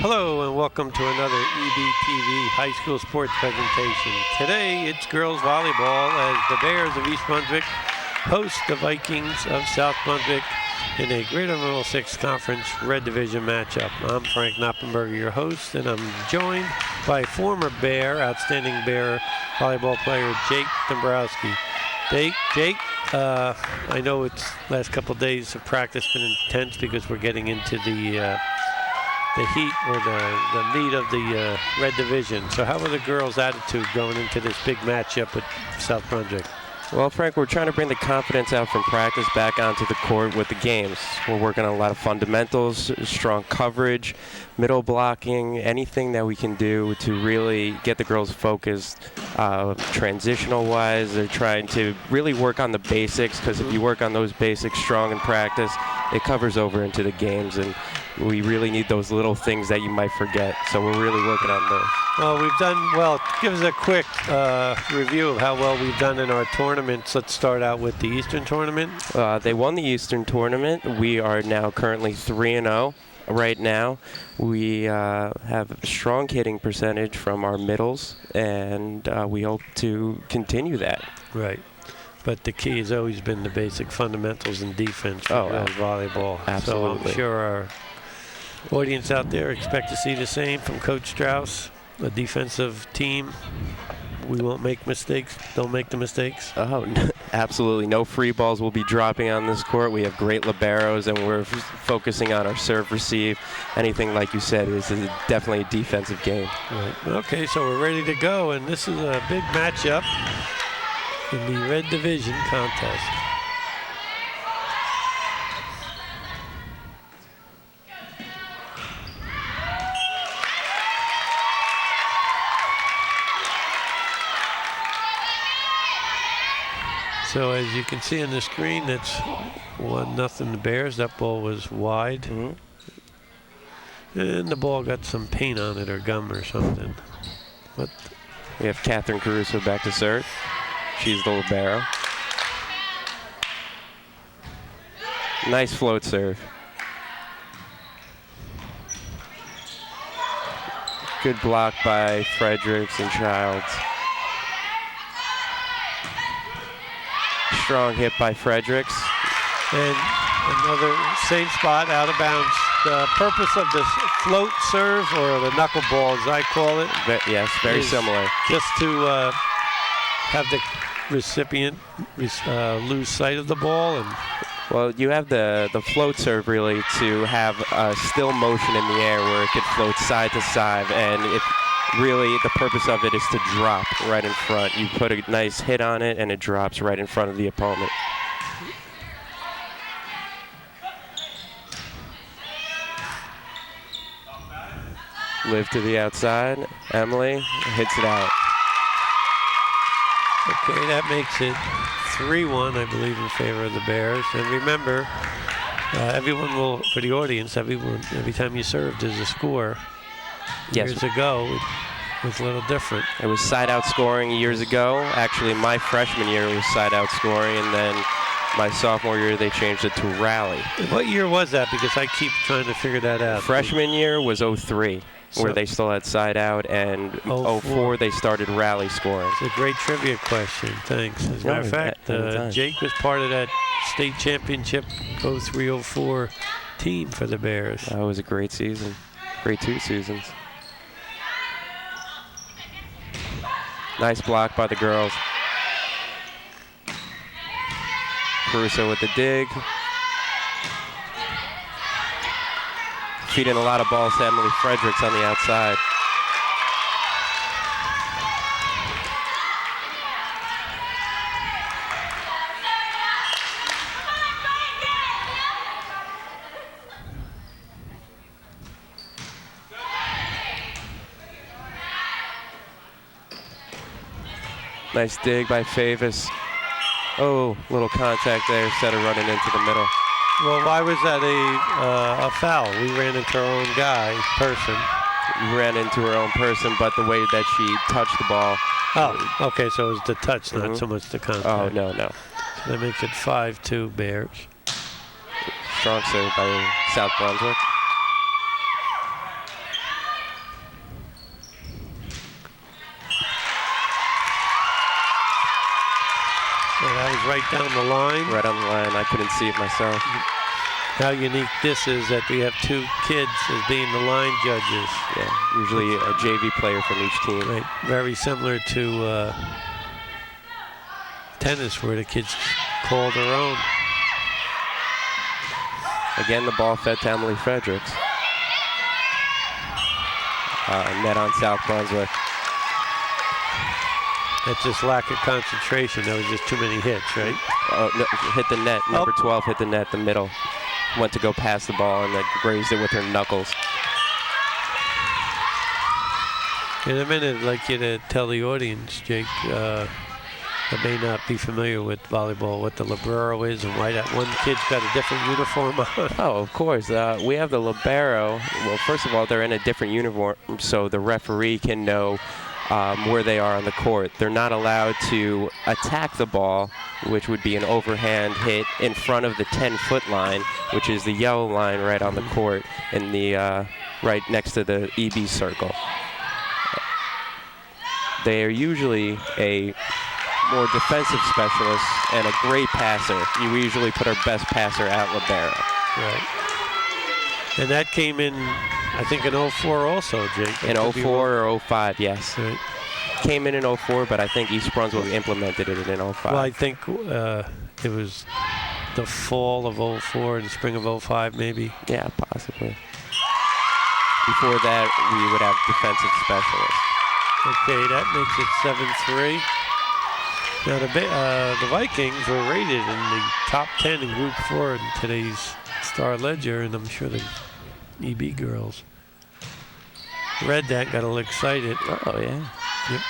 Hello and welcome to another EBTV High School Sports presentation. Today it's girls volleyball as the Bears of East Brunswick host the Vikings of South Brunswick in a Greater Middle Six Conference Red Division matchup. I'm Frank Noppenberger, your host, and I'm joined by former Bear, outstanding Bear volleyball player Jake Dombroski. Jake, I know it's last couple of days of practice been intense because we're getting into the heat or the meat of the Red Division. So how was the girls' attitude going into this big matchup with South Brunswick? Well, Frank, we're trying to bring the confidence out from practice back onto the court with the games. We're working on a lot of fundamentals, strong coverage, middle blocking, anything that we can do to really get the girls focused transitional-wise. They're trying to really work on the basics, because if you work on those basics strong in practice, it covers over into the games, and we really need those little things that you might forget. So we're really working on those. Well, we've done well. Give us a quick review of how well we've done in our tournaments. Let's start out with the Eastern Tournament. They won the Eastern Tournament. We are now currently 3-0 right now. We have a strong hitting percentage from our middles, and we hope to continue that. Right. But the key has always been the basic fundamentals and defense for girls volleyball. Absolutely. So I'm sure our audience out there expect to see the same from Coach Strauss. A defensive team, we won't make mistakes. Don't make the mistakes. Oh, absolutely. No free balls will be dropping on this court. We have great liberos, and we're focusing on our serve receive. Anything like you said is definitely a defensive game. Right. Okay, so we're ready to go, and this is a big matchup in the Red Division contest. So as you can see on the screen, it's 1-0 the Bears. That ball was wide. Mm-hmm. And the ball got some paint on it or gum or something. But we have Catherine Caruso back to serve. She's the libero. Nice float serve. Good block by Fredericks and Childs. Strong hit by Fredericks. And another same spot, out of bounds. The purpose of this float serve, or the knuckleball as I call it. Yes, very similar. Just to have the recipient lose sight of the ball. And well, you have the float serve really to have a still motion in the air where it could float side to side, and if really the purpose of it is to drop right in front. You put a nice hit on it and it drops right in front of the opponent. Live to the outside. Emily hits it out. Okay, that makes it 3-1, I believe, in favor of the Bears. And remember, everyone will, for the audience, every time you serve, there's a score. Yes. Years ago, it was a little different. It was side-out scoring years ago. Actually, my freshman year was side-out scoring, and then my sophomore year, they changed it to rally. What year was that? Because I keep trying to figure that out. Freshman year was 03. Where they still had side out, and 04 they started rally scoring. It's a great trivia question. Thanks. As a matter of fact, Jake was part of that state championship 03-04 team for the Bears. That was a great season. Great 2 seasons. Nice block by the girls. Caruso with the dig. Feeding a lot of balls to Emily Fredericks on the outside. Nice dig by Favis. Oh, little contact there instead of running into the middle. Well, why was that a foul? We ran into our own person. We ran into her own person, but the way that she touched the ball. Oh, okay, so it was the touch, not so much the contact. Oh, no. So that makes it 5-2 Bears. Strong serve by South Brunswick. right down the line. Right on the line. I couldn't see it myself. How unique this is that we have 2 kids as being the line judges. Yeah, usually a JV player from each team. Right. Very similar to tennis, where the kids call their own. Again, the ball fed to Emily Fredericks. Net on South Brunswick. That's just lack of concentration. That was just too many hits, right? Oh, no, hit the net. Number 12 hit the net, the middle. Went to go pass the ball and then grazed it with her knuckles. In a minute, I'd like you to tell the audience, Jake, that may not be familiar with volleyball, what the libero is and why that one kid's got a different uniform on. Oh, of course. We have the libero. Well, first of all, they're in a different uniform, so the referee can know where they are on the court. They're not allowed to attack the ball, which would be an overhand hit in front of the 10-foot line, which is the yellow line right on the court, in the right next to the EB circle. They are usually a more defensive specialist and a great passer. You usually put our best passer at libero. Right. And that came in, I think, in 04 also, Jake. In 04 or 05, yes. Right. Came in 04, but I think East Brunswick implemented it in 05. Well, I think it was the fall of 04 and spring of 05, maybe. Yeah, possibly. Before that, we would have defensive specialists. Okay, that makes it 7-3. Now, the Vikings were rated in the top 10 in Group 4 in today's Star Ledger, and I'm sure the EB girls read that, got a little excited. Oh, yeah. Yep.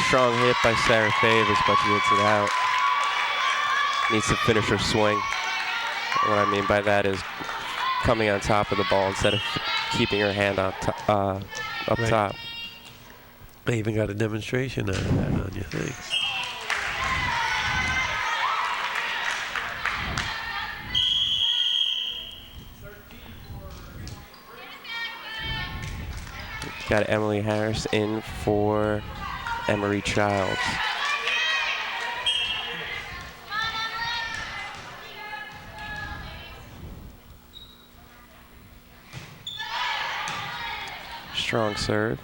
Strong hit by Sarah Favors, but she hits it out. Needs to finish her swing. What I mean by that is coming on top of the ball instead of keeping her hand up top. I even got a demonstration out of that on you, thanks. Got Emily Harris in for Emery Childs. Strong serve.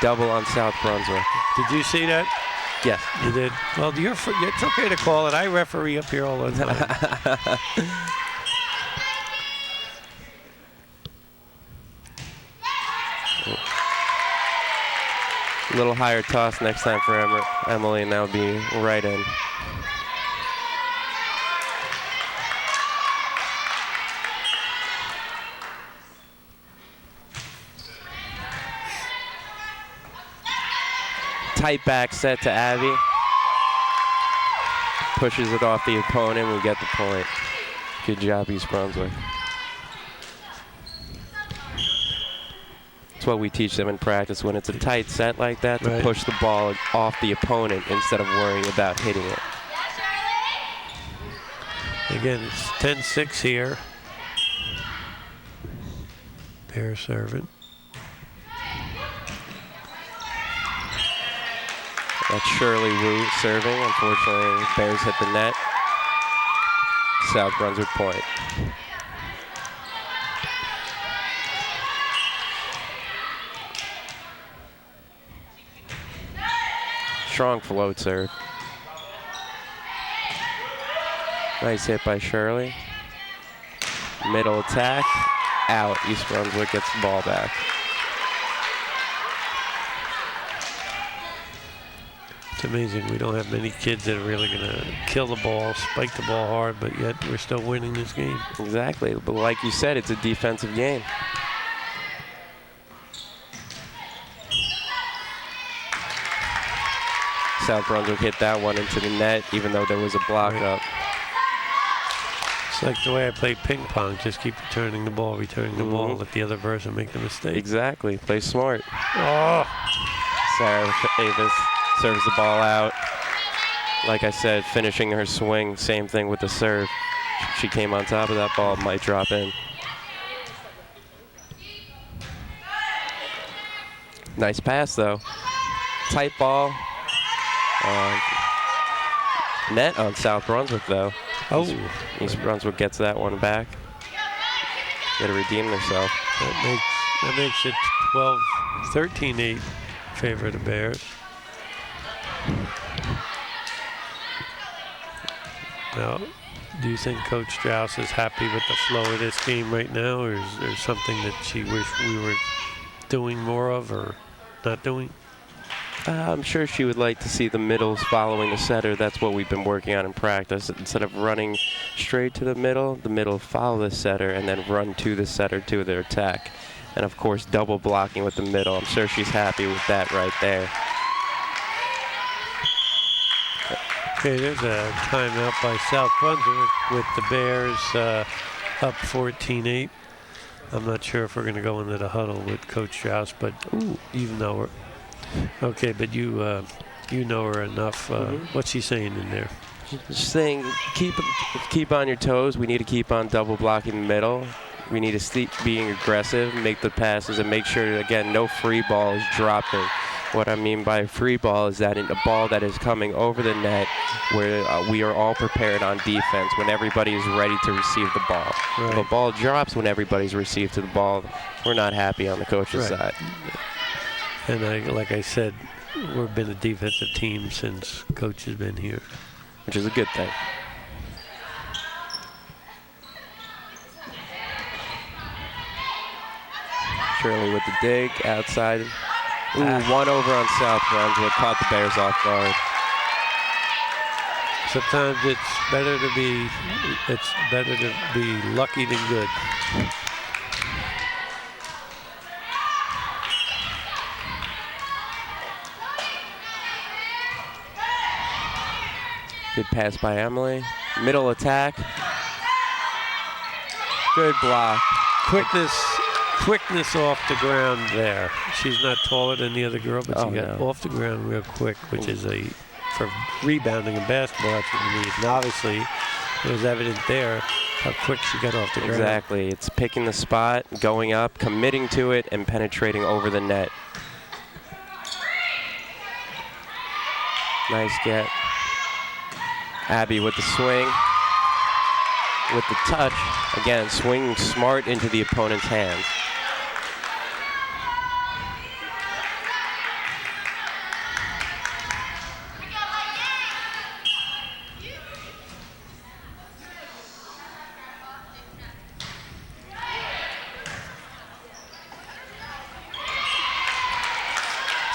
Double on South Brunswick. Did you see that? Yes. You did? Well, it's okay to call it. I referee up here all the time. A little higher toss next time for Emily, and that'll be right in. Tight back set to Abby. Pushes it off the opponent. We get the point. Good job, East Brunswick. That's what we teach them in practice. When it's a tight set like that, to push the ball off the opponent instead of worrying about hitting it. Again, it's 10-6 here. Pair serving. That's Shirley Wu serving. Unfortunately, Bears hit the net. South Brunswick point. Strong float serve. Nice hit by Shirley. Middle attack. Out. East Brunswick gets the ball back. It's amazing. We don't have many kids that are really going to kill the ball, spike the ball hard, but yet we're still winning this game. Exactly. But like you said, it's a defensive game. South Brunswick hit that one into the net, even though there was a block up. It's like the way I play ping pong. Just keep returning the ball, let the other person make the mistake. Exactly. Play smart. Oh. Sarah Davis serves the ball out. Like I said, finishing her swing, same thing with the serve. She came on top of that ball, might drop in. Nice pass, though. Tight ball. Net on South Brunswick, though. Oh. East Brunswick gets that one back. Got to redeem themselves. That makes it 13-8 favor of the Bears. Now, do you think Coach Strauss is happy with the flow of this game right now, or is there something that she wished we were doing more of or not doing? I'm sure she would like to see the middles following the setter. That's what we've been working on in practice. Instead of running straight to the middle follow the setter and then run to the setter to their attack. And of course, double blocking with the middle. I'm sure she's happy with that right there. Okay, there's a timeout by South Brunswick with the Bears up 14-8. I'm not sure if we're going to go into the huddle with Coach Strauss, but even though we're okay, but you know her enough. What's she saying in there? She's saying keep on your toes. We need to keep on double blocking the middle. We need to keep being aggressive, make the passes, and make sure, again, no free ball is dropping. What I mean by free ball is that in a ball that is coming over the net where we are all prepared on defense when everybody is ready to receive the ball. Right. If a ball drops when everybody's received to the ball, we're not happy on the coach's side. And like I said, we've been a defensive team since Coach has been here. Which is a good thing. Shirley with the dig outside. Ooh, one over on South Brunswick. Caught the Bears off guard. Sometimes it's better to be lucky than good. Good pass by Emily. Middle attack. Good block. Quickness off the ground there. She's not taller than the other girl, but she got off the ground real quick, which is for rebounding in basketball, that's what you need. And obviously, it was evident there how quick she got off the ground. Exactly. It's picking the spot, going up, committing to it, and penetrating over the net. Nice get. Abby with the swing. With the touch. Again, swinging smart into the opponent's hands.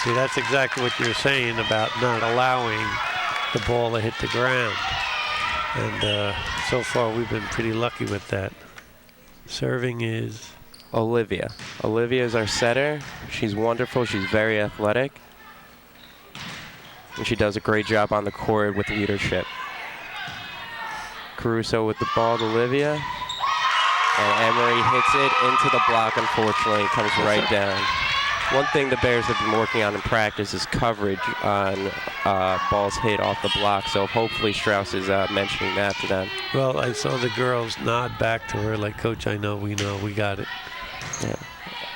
See, that's exactly what you're saying about not allowing the ball to hit the ground. And so far, we've been pretty lucky with that. Serving is Olivia. Olivia is our setter. She's wonderful. She's very athletic. And she does a great job on the court with leadership. Caruso with the ball to Olivia. And Emery hits it into the block, unfortunately. It comes right down. One thing the Bears have been working on in practice is coverage on balls hit off the block, so hopefully Strauss is mentioning that to them. Well, I saw the girls nod back to her like, Coach, I know, we got it. Yeah.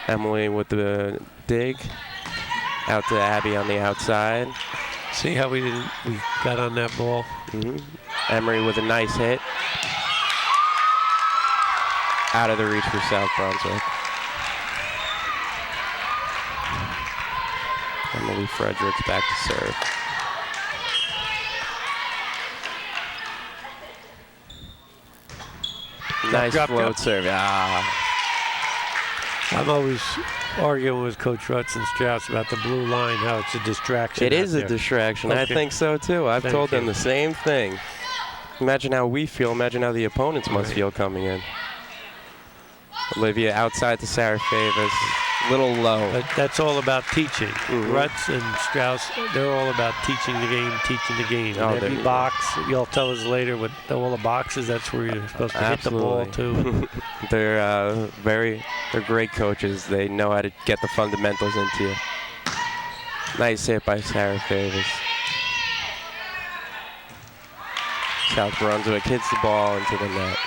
Emily with the dig. Out to Abby on the outside. See how we got on that ball? Mm-hmm. Emery with a nice hit. Out of the reach for South Brunswick. Emily Fredericks back to serve. Nice float serve. I'm always arguing with Coach Rutz and Strauss about the blue line, how it's a distraction. It is a distraction. Okay. I think so too. I've told them the same thing. Imagine how we feel. Imagine how the opponents must feel coming in. Olivia outside to Sarah Favors. Little low. But that's all about teaching. Rutz and Strauss, they're all about teaching the game. Oh, every box, you'll tell us later, with all the boxes, that's where you're supposed to hit the ball too. They're great coaches. They know how to get the fundamentals into you. Nice hit by Sarah Favors. South Brunswick hits the ball into the net.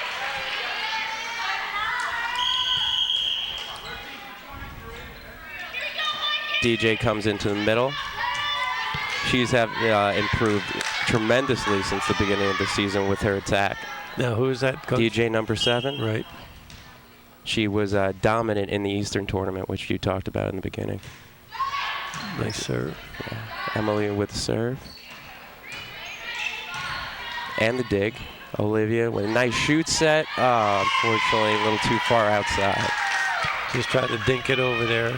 DJ comes into the middle. She's improved tremendously since the beginning of the season with her attack. Now, who is that, Coach? DJ number 7. Right. She was dominant in the Eastern tournament, which you talked about in the beginning. Nice serve. Yeah. Emily with the serve. And the dig. Olivia with a nice shoot set. Unfortunately, a little too far outside. Just trying to dink it over there.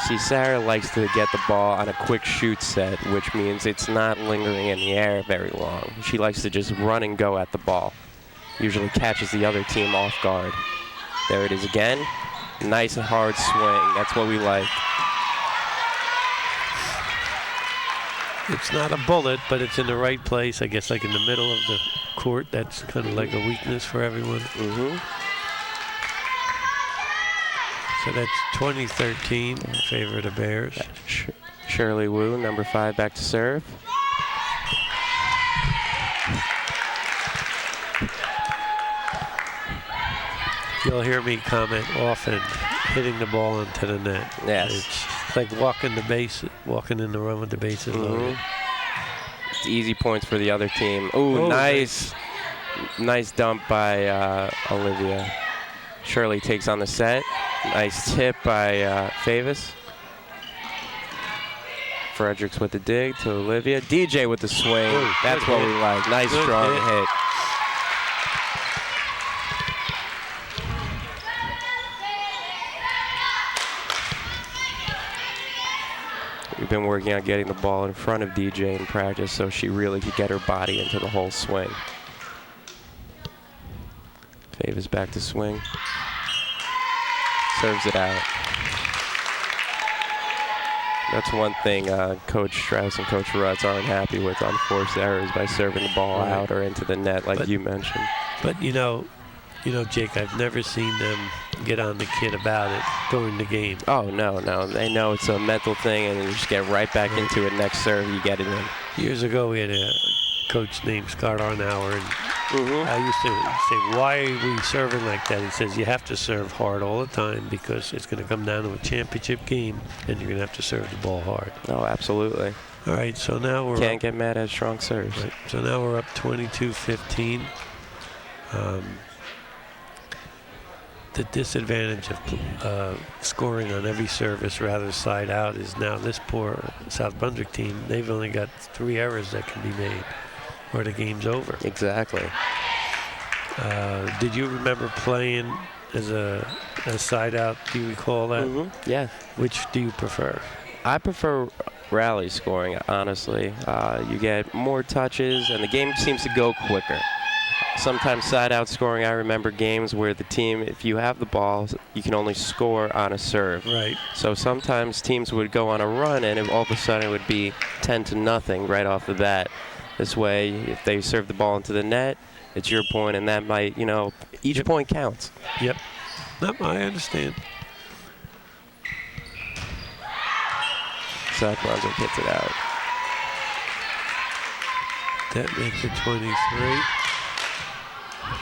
See, Sarah likes to get the ball on a quick shoot set, which means it's not lingering in the air very long. She likes to just run and go at the ball. Usually catches the other team off guard. There it is again. Nice and hard swing. That's what we like. It's not a bullet, but it's in the right place. I guess like in the middle of the court. That's kind of like a weakness for everyone. So that's 2013 in favor of the Bears. Shirley Wu, number 5, back to serve. You'll hear me comment often, hitting the ball into the net. Yes. It's like walking the base, walking in the run with the bases loaded. It's easy points for the other team. Ooh, nice. Nice dump by Olivia. Shirley takes on the set. Nice tip by Favis. Fredericks with the dig to Olivia. DJ with the swing. Ooh, that's what we like. Nice, strong hit. We've been working on getting the ball in front of DJ in practice so she really could get her body into the whole swing. Favis back to swing. Serves it out. That's one thing Coach Strauss and Coach Rutz aren't happy with on forced errors by serving the ball out or into the net, like you mentioned. But you know, Jake, I've never seen them get on the kid about it during the game. Oh no, they know it's a mental thing, and you just get right back into it. Next serve, you get it in. Years ago, we had a coach named Scott Arnauer, and I used to say, why are we serving like that? He says, you have to serve hard all the time because it's going to come down to a championship game, and you're going to have to serve the ball hard. Oh, absolutely. All right, so now we're Can't get mad at strong serves. Right, so now we're up 22-15. The disadvantage of scoring on every service rather side out is now this poor South Brunswick team, they've only got 3 errors that can be made or the game's over. Exactly. Did you remember playing as a side out? Do you recall that? Yeah. Which do you prefer? I prefer rally scoring, honestly. You get more touches and the game seems to go quicker. Sometimes side-out scoring, I remember games where the team, if you have the ball, you can only score on a serve. Right. So sometimes teams would go on a run, and all of a sudden it would be 10-0 right off the bat. This way, if they serve the ball into the net, it's your point, and that might, each point counts. Yep. Nope, I understand. South Brunswick hits it out. That makes it 23.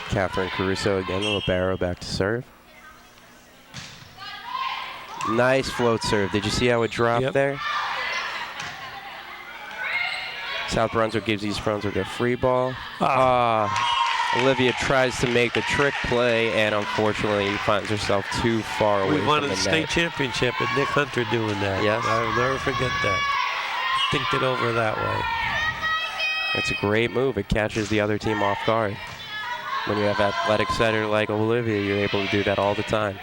Catherine Caruso again, the libero back to serve. Nice float serve. Did you see how it dropped there? South Brunswick gives East Brunswick a free ball. Olivia tries to make the trick play and unfortunately finds herself too far away from the net. We won the state championship and Nick Hunter doing that. Yes. I'll never forget that. Dinked it over that way. It's a great move. It catches the other team off guard. When you have an athletic setter like Olivia, you're able to do that all the time.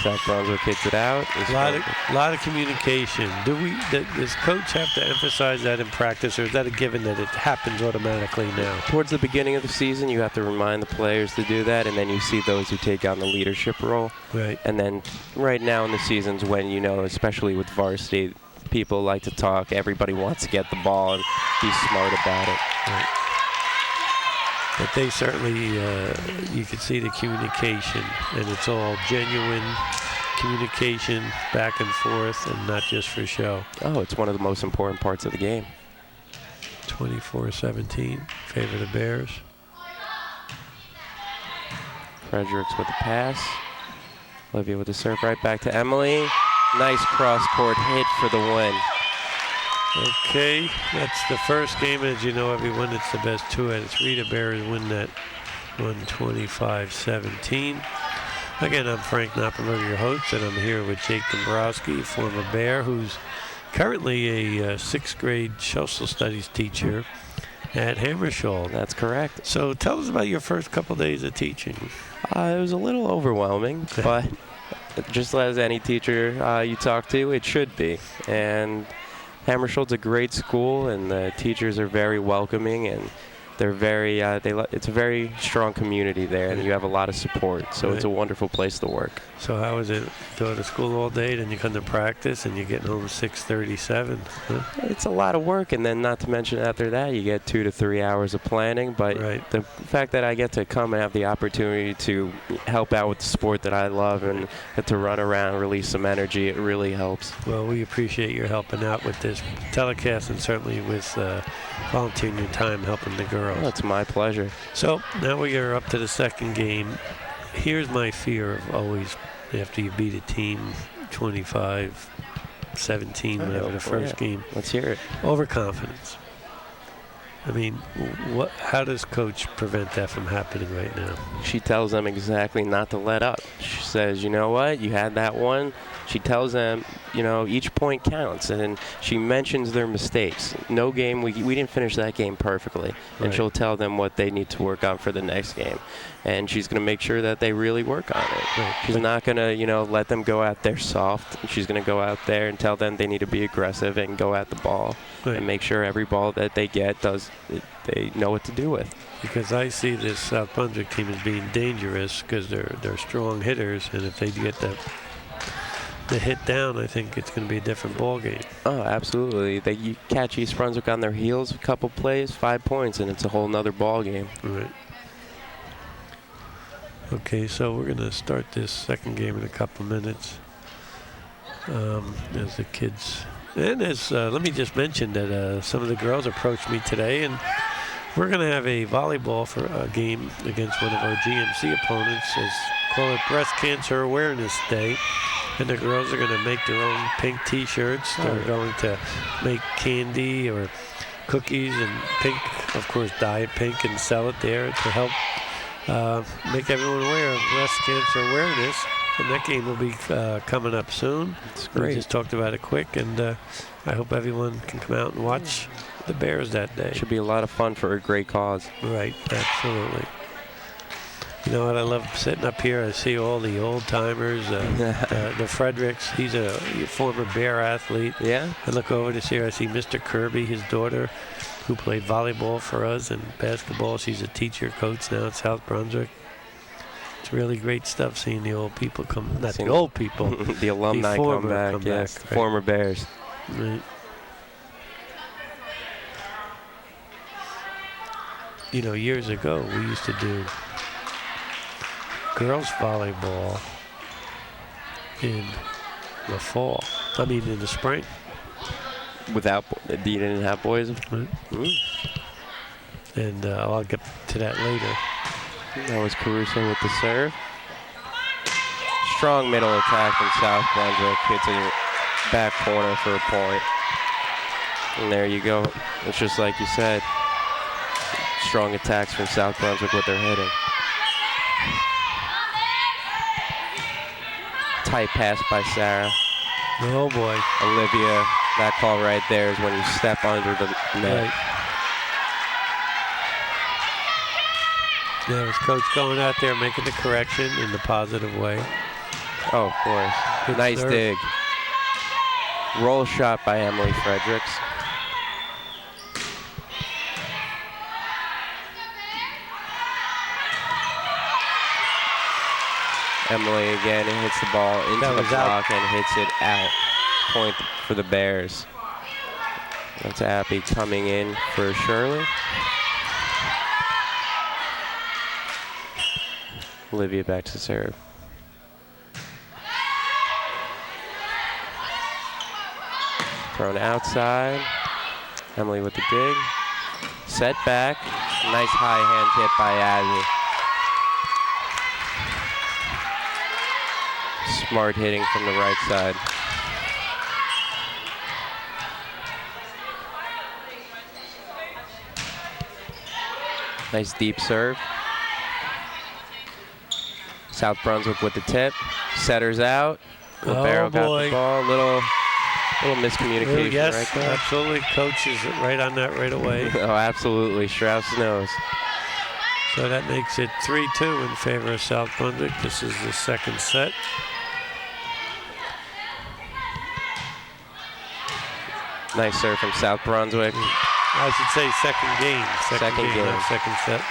South Brunswick hits it out. A lot of communication. Does coach have to emphasize that in practice, or is that a given that it happens automatically now? Towards the beginning of the season, you have to remind the players to do that, and then you see those who take on the leadership role. Right. And then right now in the seasons when, especially with varsity, people like to talk. Everybody wants to get the ball and be smart about it. Right. But they certainly, you can see the communication, and it's all genuine communication back and forth and not just for show. Oh, it's one of the most important parts of the game. 24-17, favor the Bears. Fredericks with the pass. Olivia with the serve right back to Emily. Nice cross-court hit for the win. Okay, that's the first game. As you know, everyone, it's the best 2 out of 3. The Bears win that 125-17. Again, I'm Frank Noppenberger, your host, and I'm here with Jake Dombroski, former Bear, who's currently a 6th grade social studies teacher at Hammersholt. That's correct. So tell us about your first couple days of teaching. It was a little overwhelming, but just as any teacher you talk to, it should be. And Hammerschult's a great school, and the teachers are very welcoming, and they're very. It's a very strong community there, and you have a lot of support. So it's a wonderful place to work. So how is it? Go to school all day, then you come to practice, and you're getting home 6:37. Huh? It's a lot of work, and then not to mention after that, you get 2 to 3 hours of planning. But the fact that I get to come and have the opportunity to help out with the sport that I love and get to run around, release some energy, it really helps. Well, we appreciate your helping out with this telecast, and certainly with volunteering your time helping the girls. Oh, it's my pleasure. So now we are up to the second game. Here's my fear of always, after you beat a team 25-17, whatever the first game. Let's hear it. Overconfidence. I mean, how does Coach prevent that from happening right now? She tells them exactly not to let up. She says, you know what, you had that one. She tells them, you know, each point counts, and she mentions their mistakes. No game, we didn't finish that game perfectly, and she'll tell them what they need to work on for the next game. And she's going to make sure that they really work on it. She's not going to, you know, let them go out there soft. She's going to go out there and tell them they need to be aggressive and go at the ball and make sure every ball that they get they know what to do with. Because I see this South Brunswick team as being dangerous because they're strong hitters, and if they get the hit down, I think it's going to be a different ball game. Oh, absolutely. You catch East Brunswick on their heels, a couple plays, 5 points, and it's a whole nother ball game. Right. Okay, so we're going to start this second game in a couple minutes. As the kids, and as let me just mention that some of the girls approached me today, and we're going to have a volleyball for a game against one of our GMC opponents. Call it Breast Cancer Awareness Day. And the girls are going to make their own pink T-shirts. They're going to make candy or cookies and pink, of course, dye pink, and sell it there to help make everyone aware of breast cancer awareness. And that game will be coming up soon. It's great. We just talked about it quick, and I hope everyone can come out and watch the Bears that day. Should be a lot of fun for a great cause. Right, absolutely. You know what, I love sitting up here. I see all the old-timers, the Fredericks. He's a former Bear athlete. Yeah. I look over this here. I see Mr. Kirby, his daughter, who played volleyball for us and basketball. She's a teacher, coach now at South Brunswick. It's really great stuff seeing the old people come. Not the old people. The alumni come back, yes. Right. Former Bears. Right. You know, years ago, we used to do girls volleyball in the fall. I mean, in the spring. You didn't have boys? Right. And I'll get to that later. That was Caruso with the serve. Strong middle attack from South Brunswick. Hits a back corner for a point. And there you go. It's just like you said. Strong attacks from South Brunswick with their hitting. Tight pass by Sarah. Oh boy. Olivia, that call right there is when you step under the net. Right. Yeah, was Coach going out there making the correction in the positive way. Oh, of course. Good nice serve. dig. Roll shot by Emily Fredericks. Emily again hits the ball into the block and hits it out. Point for the Bears. That's Abby coming in for Shirley. Olivia back to serve. Thrown outside. Emily with the dig. Set back. Nice high hand hit by Abby. Smart hitting from the right side. Nice deep serve. South Brunswick with the tip. Setters out. Libero got the ball. Little miscommunication right there. Absolutely. Coach is right on that right away. Oh, absolutely. Strauss knows. So that makes it 3-2 in favor of South Brunswick. This is the second set. Nice serve from South Brunswick. I should say second game. Second game. Not second set.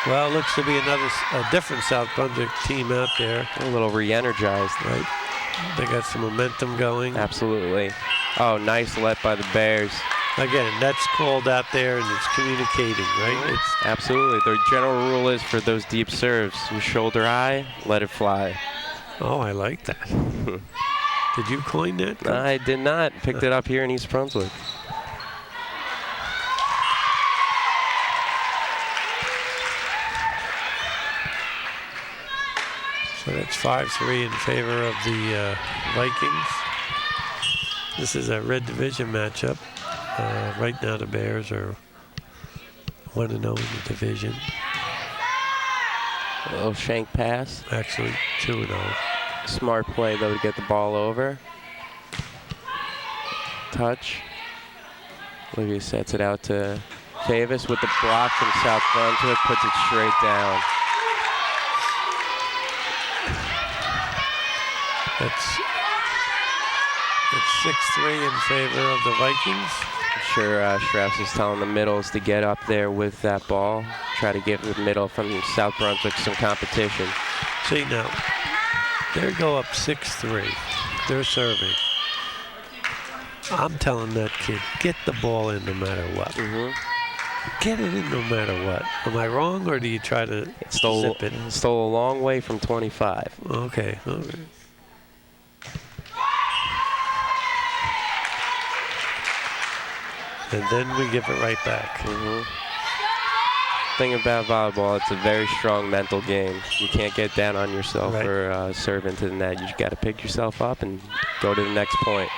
Well, it looks to be a different South Brunswick team out there. A little re-energized. Right. They got some momentum going. Absolutely. Oh, nice let by the Bears. Again, that's called out there and it's communicating, right? Absolutely. The general rule is for those deep serves, you shoulder high, let it fly. Oh, I like that. Did you coin that? I did not. Picked it up here in East Brunswick. So that's 5-3 in favor of the Vikings. This is a red division matchup. Right now the Bears are 1-0 in the division. A little shank pass. Actually 2-0. Smart play though to get the ball over. Touch. Olivia sets it out to Davis with the block from South Brunswick, puts it straight down. It's 6-3 in favor of the Vikings. I'm sure Strauss is telling the middles to get up there with that ball. Try to give the middle from South Brunswick some competition. See now, they go up 6-3. They're serving. I'm telling that kid, get the ball in no matter what. Get it in no matter what. Am I wrong, or do you try to zip it? Stole a long way from 25. Okay. All right. And then we give it right back. Thing about volleyball, it's a very strong mental game. You can't get down on yourself or serve into the net. You just got to pick yourself up and go to the next point.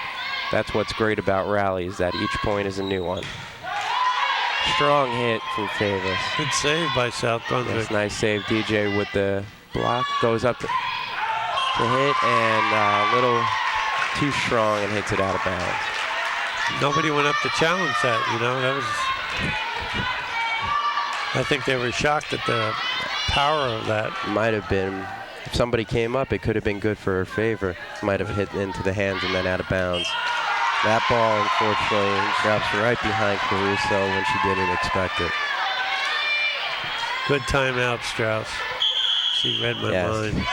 That's what's great about rallies, that each point is a new one. Strong hit from Davis. Good save by South Brunswick. That's nice save. DJ with the block. Goes up to hit and a little too strong and hits it out of bounds. Nobody went up to challenge that, you know. That was. I think they were shocked at the power of that. Might have been. If somebody came up, it could have been good for her favor. Might have hit into the hands and then out of bounds. That ball, unfortunately, drops right behind Caruso when she didn't expect it. Good timeout, Strauss. She read my mind.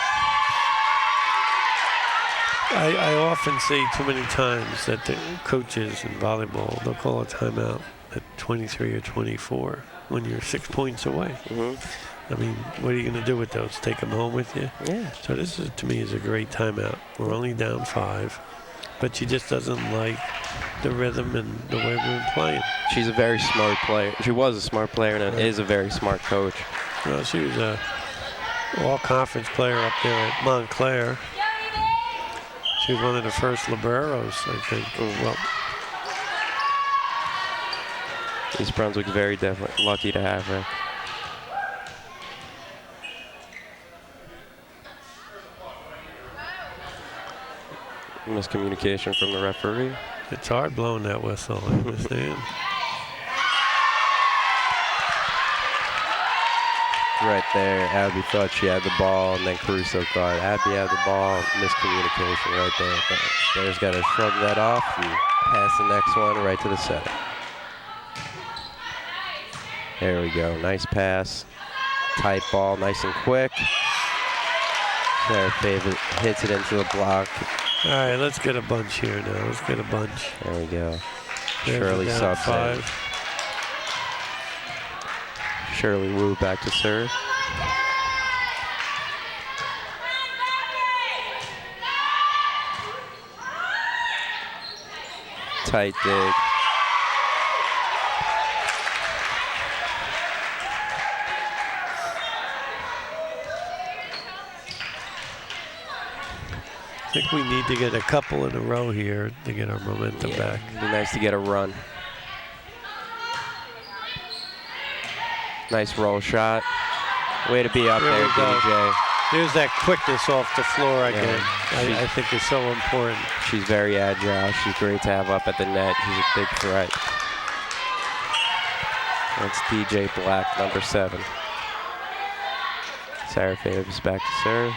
I often see too many times that the coaches in volleyball, they'll call a timeout at 23 or 24 when you're 6 points away. I mean, what are you going to do with those? Take them home with you? Yeah. So this, is, to me, is a great timeout. We're only down 5, but she just doesn't like the rhythm and the way we're playing. She's a very smart player. She was a smart player and is a very smart coach. Well, she was a all-conference player up there at Montclair. She was one of the first liberos, I think. Well, East Brunswick's very definitely lucky to have her. Miscommunication from the referee. It's hard blowing that whistle, I understand. Right there, Abby thought she had the ball, and then Caruso thought Abby had the ball. Miscommunication right there. But Bears got to shrug that off and pass the next one right to the setter. There we go. Nice pass. Tight ball, nice and quick. Their favorite hits it into the block. All right, let's get a bunch here now. Let's get a bunch. There we go. There's Shirley subs 5. Shirley Wu back to serve. Tight dig. think we need to get a couple in a row here to get our momentum back. It'd be nice to get a run. Nice roll shot. Way to be up there, DJ. There's that quickness off the floor again. I think is so important. She's very agile. She's great to have up at the net. She's a big threat. That's DJ Black, number 7. Sarah Favors back to serve.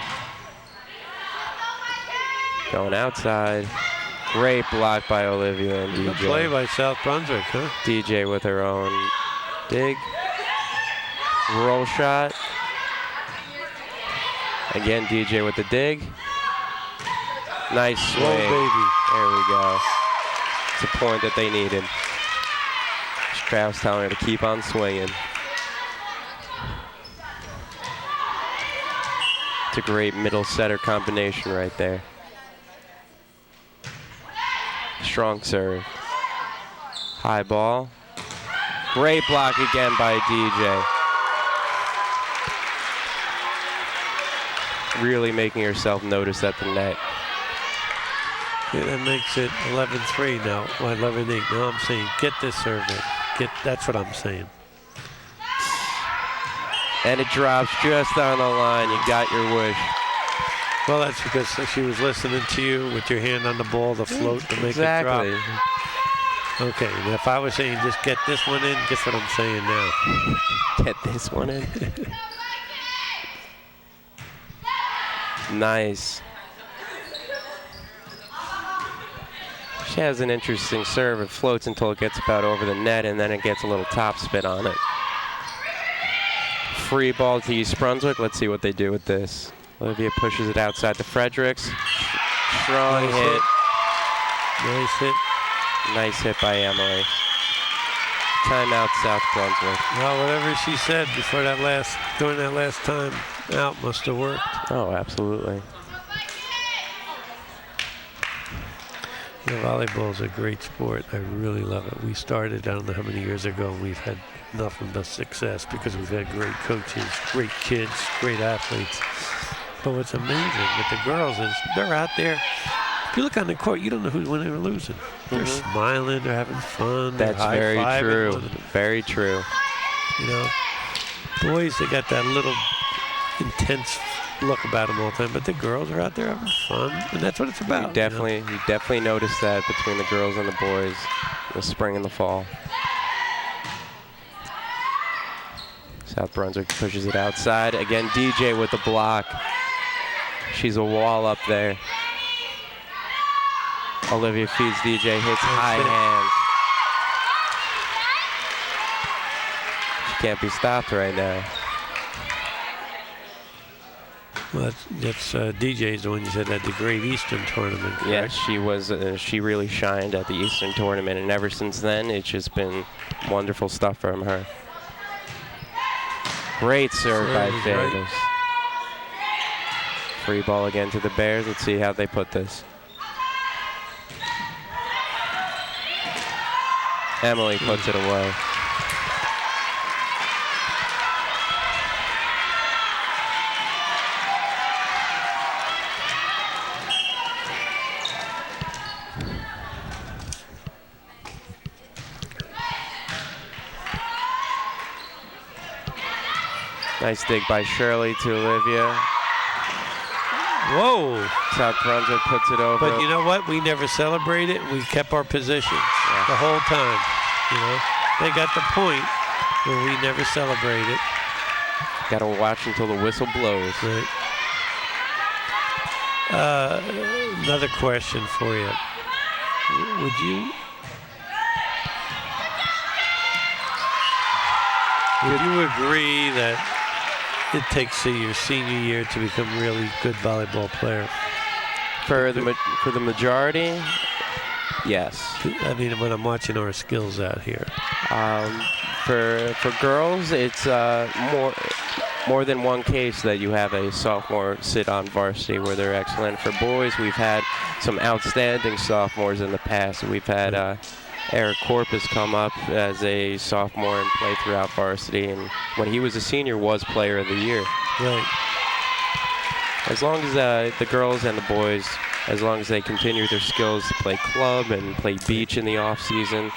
Going outside. Great block by Olivia and DJ. Good play by South Brunswick, huh? DJ with her own dig. Roll shot. Again, DJ with the dig. Nice swing. Roll, baby. There we go. It's a point that they needed. Strauss telling her to keep on swinging. It's a great middle setter combination right there. Strong serve. High ball. Great block again by DJ. Really making herself notice at the net. Yeah, that makes it 11-3 now. Well, 11-8. Now I'm saying get this serve in. That's what I'm saying. And it drops just on the line. You got your wish. Well, that's because she was listening to you with your hand on the ball, the float to make it drop. Okay, and if I was saying just get this one in, guess what I'm saying now? Get this one in. Nice. She has an interesting serve. It floats until it gets about over the net, and then it gets a little top spin on it. Free ball to East Brunswick. Let's see what they do with this. Olivia pushes it outside to Fredericks. Strong hit. Nice hit. Nice hit by Emily. Timeout, South Brunswick. Well, whatever she said before during that last time out must have worked. Oh, absolutely. Yeah, volleyball is a great sport. I really love it. We started, I don't know how many years ago, and we've had nothing but success because we've had great coaches, great kids, great athletes. But what's amazing with the girls is they're out there. If you look on the court, you don't know who's winning or losing. They're smiling, they're having fun. That's very true. Very true. You know, boys, they got that little intense look about them all the time, but the girls are out there having fun, and that's what it's about. You definitely notice that between the girls and the boys, the spring and the fall. South Brunswick pushes it outside. Again, DJ with the block. She's a wall up there. Olivia feeds DJ, hits high hands. She can't be stopped right now. Well, that's DJ's the one you said at the Great Eastern Tournament, correct? Yes, she was. She really shined at the Eastern Tournament, and ever since then, it's just been wonderful stuff from her. Great serve by Favors. Free ball again to the Bears. Let's see how they put this. Emily puts it away. Nice dig by Shirley to Olivia. Whoa. South Brunswick puts it over. But you know what? We never celebrated. We kept our positions the whole time. You know, they got the point, but we never celebrated. Got to watch until the whistle blows. Right. Another question for you. Would you agree that it takes your senior year to become a really good volleyball player? For the majority, yes. I mean, when I'm watching our skills out here. For girls, it's more than one case that you have a sophomore sit on varsity where they're excellent. For boys, we've had some outstanding sophomores in the past. We've had Eric Corpus come up as a sophomore and play throughout varsity, and when he was a senior, was player of the year. Right. As long as the girls and the boys as long as they continue their skills to play club and play beach in the off season,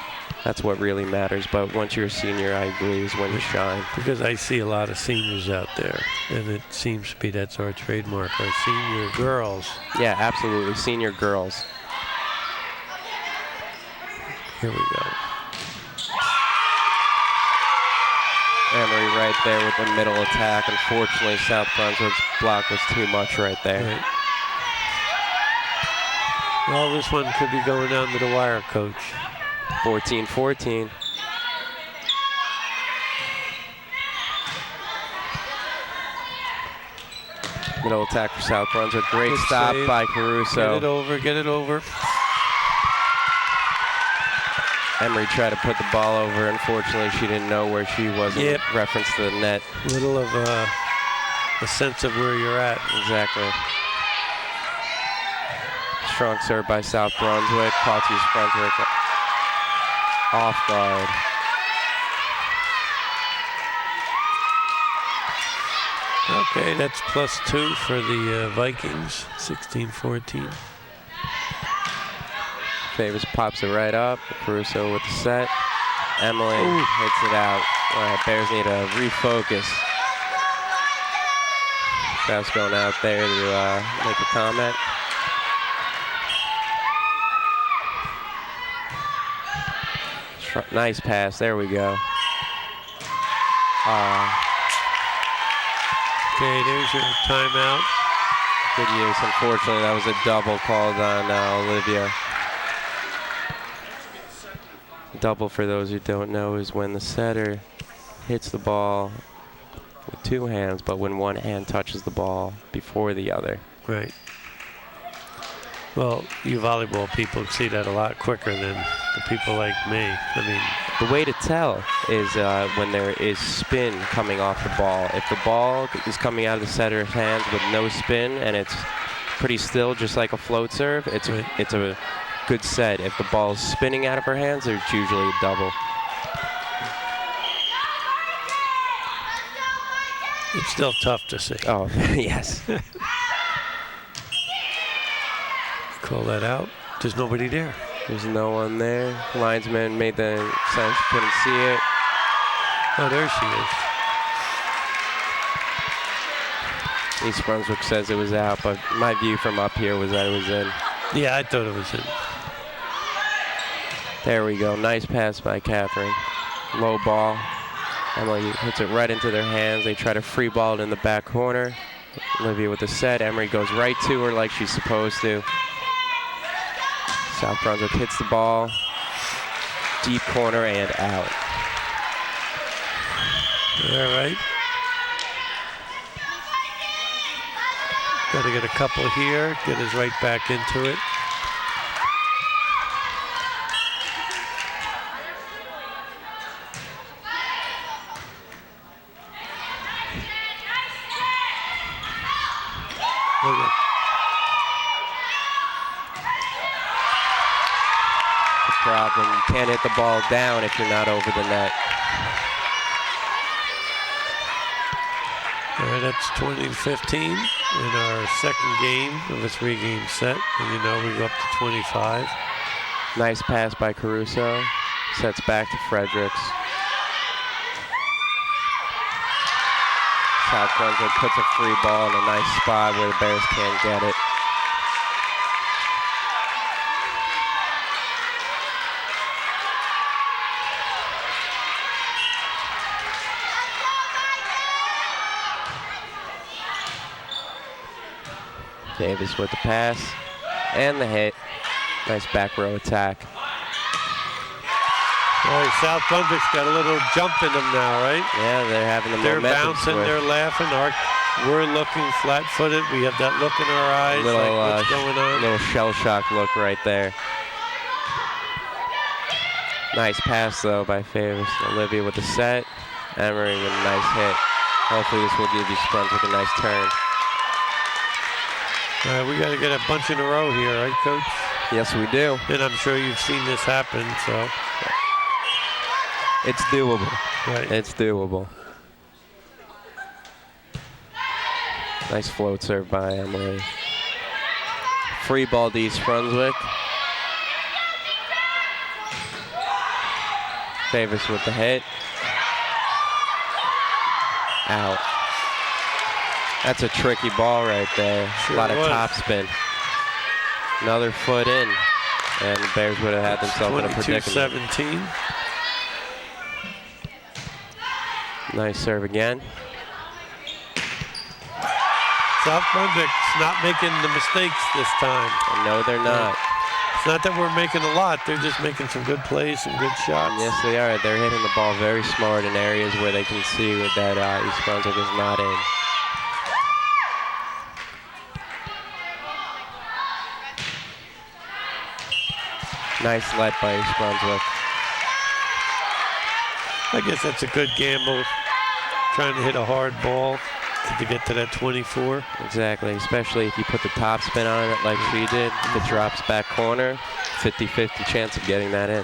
that's what really matters. But once you're a senior, I agree, is when you shine. Because I see a lot of seniors out there, and it seems to be that's our trademark, our senior girls. Yeah, absolutely, senior girls. Here we go. Emery right there with the middle attack. Unfortunately, South Brunswick's block was too much right there. Right. Well, this one could be going down to the wire, Coach. 14-14. Middle attack for South Brunswick. Great Good stop save by Caruso. Get it over, get it over. Emery tried to put the ball over. Unfortunately, she didn't know where she was in reference to the net. Little of a sense of where you're at. Exactly. Strong serve by South Brunswick. Paultius Brunswick off guard. Okay, that's +2 for the Vikings, 16-14. Favors pops it right up. Caruso with the set. Emily hits it out. All right, Bears need to refocus. That's going out there to make a comment. Nice pass. There we go. Okay, there's your timeout. Good use. Unfortunately, that was a double called on Olivia. Double, for those who don't know, is when the setter hits the ball with two hands, but when one hand touches the ball before the other. Right. Well, you volleyball people see that a lot quicker than the people like me. I mean, the way to tell is when there is spin coming off the ball. If the ball is coming out of the setter's hands with no spin and it's pretty still, just like a float serve, it's a good set. If the ball is spinning out of her hands, it's usually a double. It's still tough to see. Oh, yes. Call that out. There's nobody there. There's no one there. Linesman made the sign, she couldn't see it. Oh, there she is. East Brunswick says it was out, but my view from up here was that it was in. Yeah, I thought it was in. There we go. Nice pass by Catherine. Low ball. Emily hits it right into their hands. They try to free ball it in the back corner. Olivia with the set. Emery goes right to her like she's supposed to. South Brunswick hits the ball. Deep corner and out. All right. Got to get a couple here. Get us right back into it. Problem. You can't hit the ball down if you're not over the net. All right, that's 20-15 in our second game of a 3-game set. And you know, we go up to 25. Nice pass by Caruso. Sets back to Fredericks. South Brunswick puts a free ball in a nice spot where the Bears can't get it. Davis with the pass and the hit. Nice back row attack. Boy, South Brunswick's got a little jump in them now, right? Yeah, they're having the They're momentum bouncing, switch. they're laughing. We're looking flat-footed. We have that look in our eyes, little, like what's going on? Little shell shock look right there. Nice pass though by Favors. Olivia with the set. Emery with a nice hit. Hopefully this will give East Brunswick a nice turn. All right, we got to get a bunch in a row here, right, Coach? Yes, we do. And I'm sure you've seen this happen, so. It's doable. Right. It's doable. Nice float serve by Emily. Free ball to East Brunswick. Davis with the hit. Out. That's a tricky ball right there. Sure a lot of was. topspin. Another foot in, and the Bears would have had themselves in a predicament. 22-17. Nice serve again. South Brunswick's not making the mistakes this time. No, they're not. It's not that we're making a lot. They're just making some good plays, some good shots. Yes, they are. They're hitting the ball very smart in areas where they can see that East Brunswick is not in. Nice let by East Brunswick. I guess that's a good gamble, trying to hit a hard ball to get to that 24. Exactly, especially if you put the top spin on it like she did. If it drops back corner, 50-50 chance of getting that in.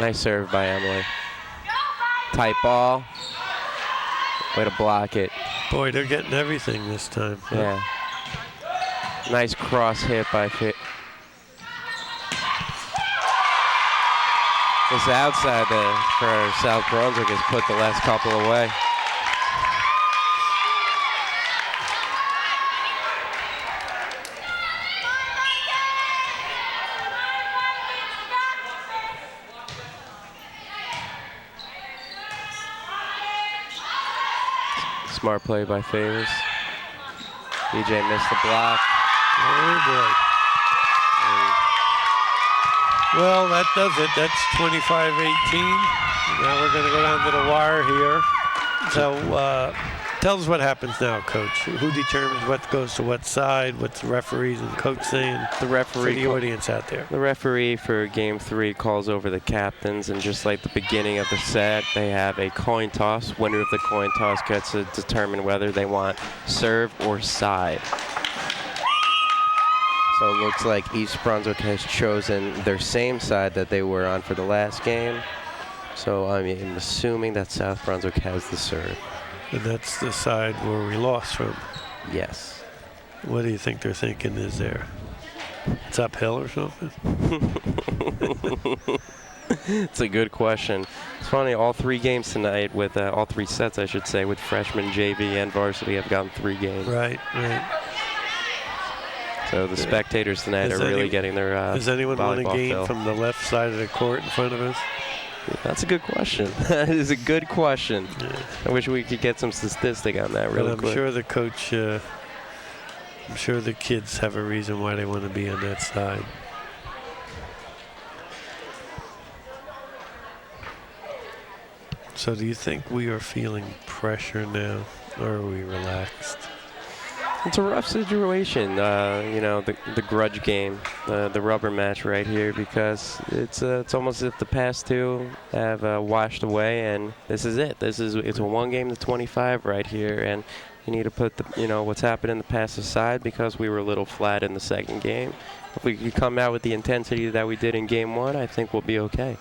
Nice serve by Emily. Tight ball. Way to block it. Boy, they're getting everything this time. Yeah. Nice cross hit by Fit. This outside for South Brunswick has put the last couple away. Smart play by Favors. DJ missed the block. Oh boy. Well, that does it. That's 25-18. Now we're going to go down to the wire here. So tell us what happens now, Coach. Who determines what goes to what side? What's the referees and coach saying? The referee for the audience out there. The referee for Game 3 calls over the captains, and just like the beginning of the set, they have a coin toss. Winner of the coin toss gets to determine whether they want serve or side. So it looks like East Brunswick has chosen their same side that they were on for the last game. So I'm assuming that South Brunswick has the serve. And that's the side where we lost from. Yes. What do you think they're thinking is there? It's uphill or something? It's a good question. It's funny, all three games tonight with, all three sets I should say, with freshman, JV, and varsity have gotten 3 games. Right, right. So the spectators tonight are really getting their does anyone want to gain fill. from the left side of the court in front of us? That's a good question. That is a good question. Yeah. I wish we could get some statistic on that really quick. I'm sure the coach, I'm sure the kids have a reason why they want to be on that side. So do you think we are feeling pressure now, or are we relaxed? It's a rough situation, you know, the grudge game, the rubber match right here, because it's almost as if the past two have washed away, and this is it. It's a 1 game to 25 right here, and you need to put what's happened in the past aside, because we were a little flat in the second game. If we could come out with the intensity that we did in game 1, I think we'll be okay.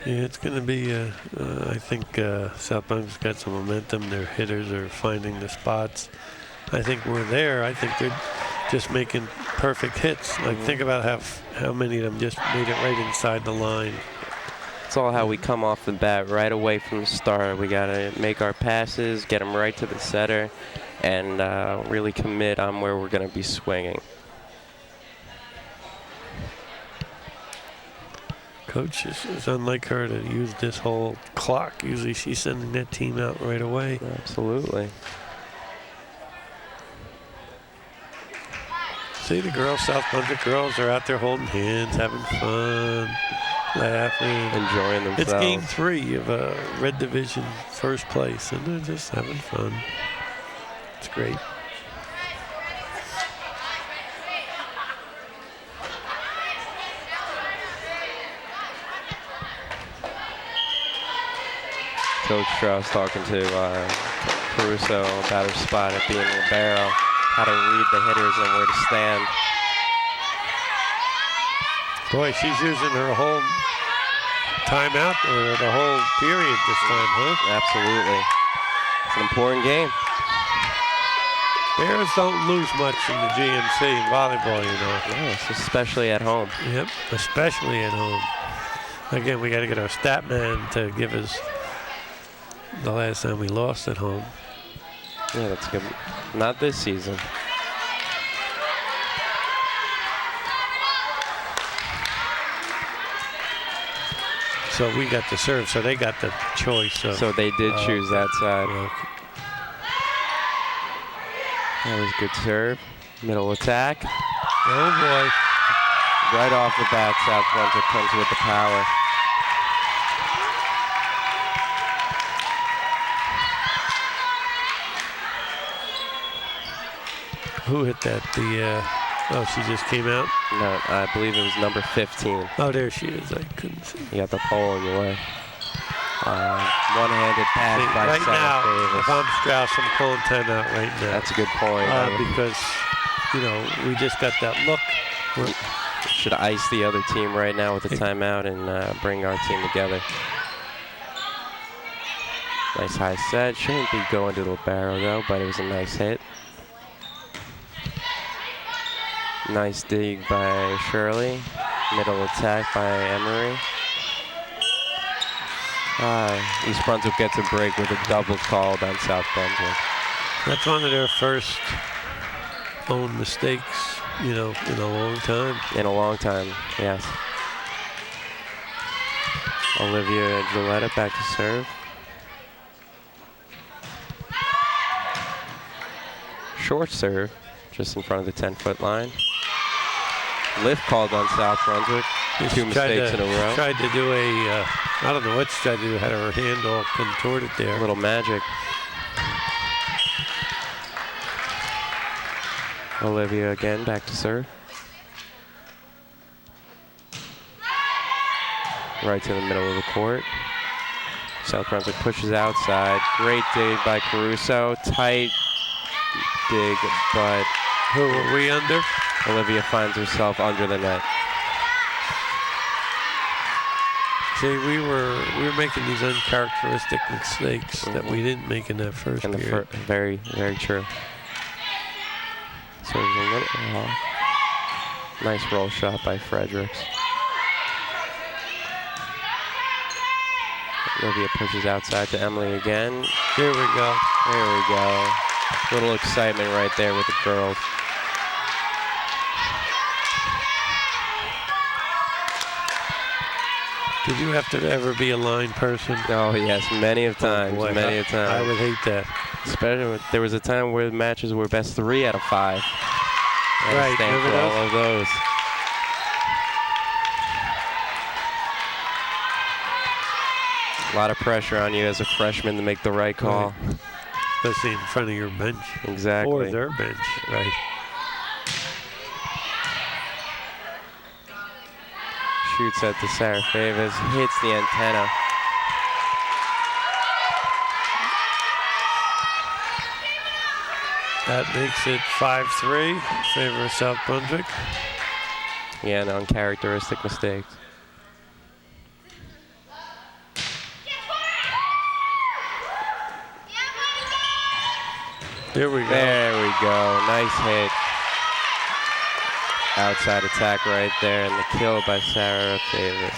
Yeah, it's going to be, I think South Brunswick's got some momentum. Their hitters are finding the spots. I think we're there. I think they're just making perfect hits. Like, think about how many of them just made it right inside the line. It's all how we come off the bat right away from the start. We got to make our passes, get them right to the setter, and really commit on where we're going to be swinging. Coach is unlike her to use this whole clock. Usually she's sending that team out right away. Absolutely. See the girls, South Brunswick girls are out there holding hands, having fun, laughing. Enjoying themselves. It's game 3 of Red Division first place, and they're just having fun. It's great. Coach Strauss talking to Caruso about her spot at being libero, how to read the hitters and where to stand. Boy, she's using her whole timeout or the whole period this time, huh? Absolutely. It's an important game. Bears don't lose much in the GMC in volleyball, you know. Yes, especially at home. Yep, especially at home. Again, we got to get our stat man to give us the last time we lost at home. Yeah, that's good. Not this season. So we got the serve, so they got the choice. So they did choose that side. Okay. That was good serve. Middle attack. Oh boy. Right off the bat, South Brunswick comes with the power. Who hit that? Oh, she just came out? No, I believe it was number 15. Oh, there she is. I couldn't see. You got the pole in your way. One-handed pass by right now, Davis. if I'm Strauss, I'm calling timeout right now. That's a good point. Because, you know, we just got that look. Should ice the other team right now with a timeout and bring our team together. Nice high set. Shouldn't be going to the barrel, though, but it was a nice hit. Nice dig by Shirley. Middle attack by Emery. East Brunswick gets a break with a double called on South Brunswick. That's one of their first own mistakes, you know, in a long time. In a long time, yes. Olivia Gilletta back to serve. Short serve, just in front of the 10-foot line. Lift called on South Brunswick. Two mistakes in a row. Tried to do a, I don't know what she tried to do, had her hand all contorted there. A little magic. Olivia again, back to serve. Right to the middle of the court. South Brunswick pushes outside. Great dig by Caruso. Tight dig, but who were we under? Olivia finds herself under the net. See, we were making these uncharacteristic mistakes that we didn't make in that first period. Very, very true. So there's a little, nice roll shot by Fredericks. Olivia pushes outside to Emily again. Here we go. There we go. Little excitement right there with the girls. Did you have to ever be a line person? Oh yes, many of times, many of times. I would hate that. Especially when there was a time where the matches were best 3 out of 5. Right, stand for all of those. A lot of pressure on you as a freshman to make the right call. Right. Especially in front of your bench. Exactly. Or their bench, right. Shoots at the Sarah Favors, hits the antenna. That makes it 5-3, favor of South Brunswick. Yeah, and uncharacteristic mistakes. There we go. There we go, nice hit. Outside attack right there, and the kill by Sarah Davis.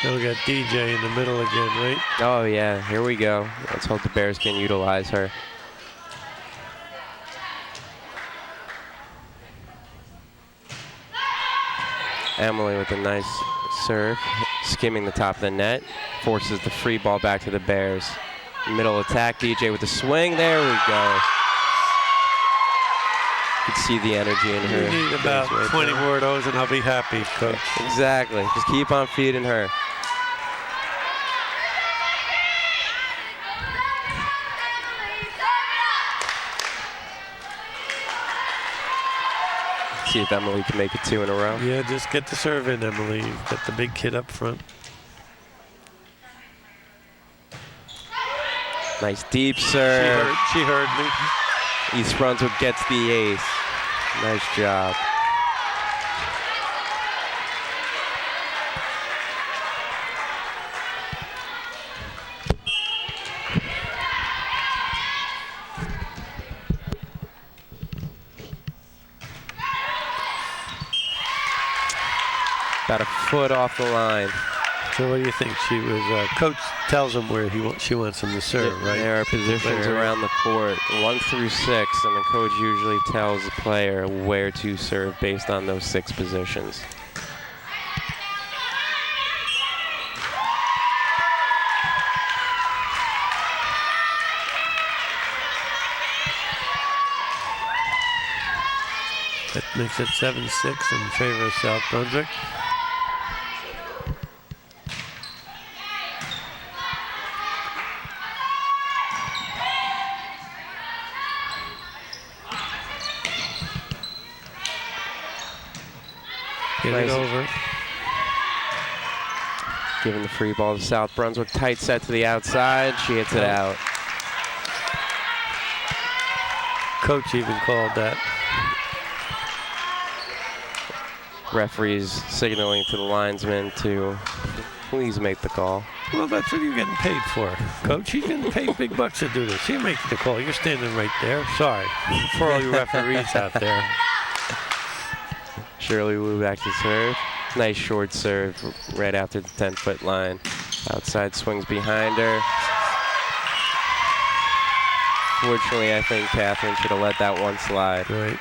Now we got DJ in the middle again, right? Oh yeah, here we go. Let's hope the Bears can utilize her. Emily with a nice serve, skimming the top of the net, forces the free ball back to the Bears. Middle attack, DJ with the swing, there we go. You can see the energy in her. We need about 20 more of those and I'll be happy, Coach. Exactly, just keep on feeding her. See if Emily can make it 2 in a row. Yeah, just get the serve in, Emily. You've got the big kid up front. Nice deep serve. She heard me. East Brunswick gets the ace. Nice job. About a foot off the line. So what do you think? She was coach tells him where she wants him to serve, right? There are positions around the court, 1 through 6, and the coach usually tells the player where to serve based on those 6 positions. That makes it 7-6 in favor of South Brunswick. Get it over. Giving the free ball to South Brunswick. Tight set to the outside. She hits it out. Coach even called that. Referees signaling to the linesman to please make the call. Well, that's what you're getting paid for, Coach. You're getting paid big bucks to do this. You make the call. You're standing right there. Sorry for all you referees out there. Shirley Wu back to serve. Nice short serve right after the 10-foot line. Outside swings behind her. Fortunately, I think Catherine should have let that one slide. Right.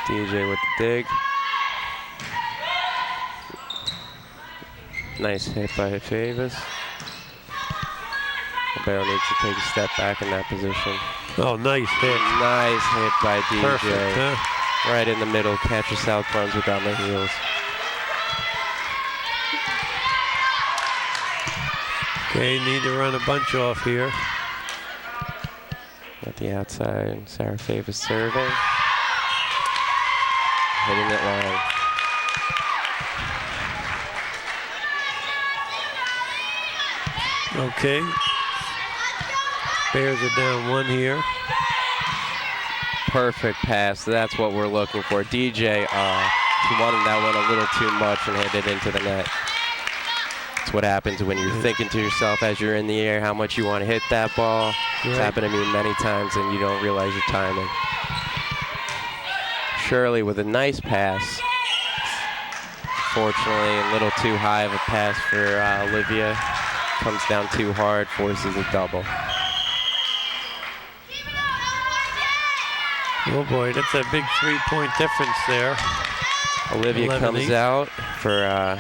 DJ with the dig. Nice hit by Favis. Barrow needs to take a step back in that position. Oh, nice hit. Nice hit by DJ. Perfect, huh? Right in the middle, catches South Brunswick on the heels. Okay, need to run a bunch off here. At the outside, Sarah Favis serving. Hitting it long. Okay. Bears are down 1 here. Perfect pass. That's what we're looking for. DJ, she wanted that one a little too much and hit it into the net. That's what happens when you're thinking to yourself as you're in the air how much you want to hit that ball. It's happened to me many times and you don't realize your timing. Shirley with a nice pass. Fortunately, a little too high of a pass for Olivia. Comes down too hard, forces a double. Oh boy, that's a big 3-point difference there. Olivia comes out for